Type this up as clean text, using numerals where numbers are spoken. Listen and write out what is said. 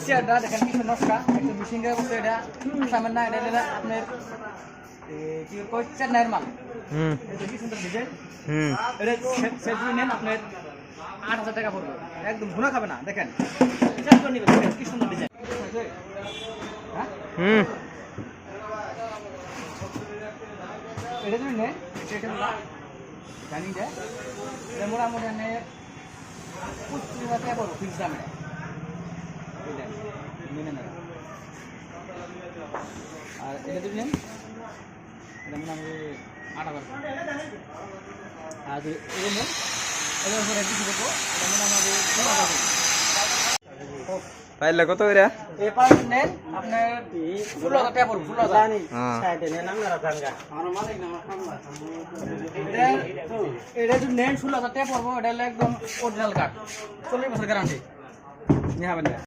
চেয়ারটা দেখেন কি নকশা একটু বিশিঙ্গা করতে এটা আসামের না এটা আপনার কি কয় চেন্নাইয়ের মাল এটা কি সুন্দর ডিজাইন এটা সেট নেন আপনার 8,000 টাকা পড়বে একদম ঘুনা খাবে না দেখেন চেক করে নেবেন দেখেন কি সুন্দর ডিজাইন হ্যাঁ এটা তুমি নেন এটা জানি যে এটা মোটামুটি এনে 25,000 টাকা পড়বে ফিক্স দামে এটা মেনে নেবেন আর এটা তুমি নেন এটা মোটামুটি 8,000 আর এটা নেন এটা উপরে কিছু দেবো এটা মোটামুটি 16,000 পাইলে কত করে এই পাঁচ নেন আপনার 16,000 টাকা পড়বে 16,000 সাইডে নেন আমরা জানগা আমার মালিক না আমার কামলা এটা যদি নেন 16,000 টাকা পড়বে এটা একদম অরিজিনাল কাঠ 40 বছর গ্যারান্টি নিয়ে হবেন না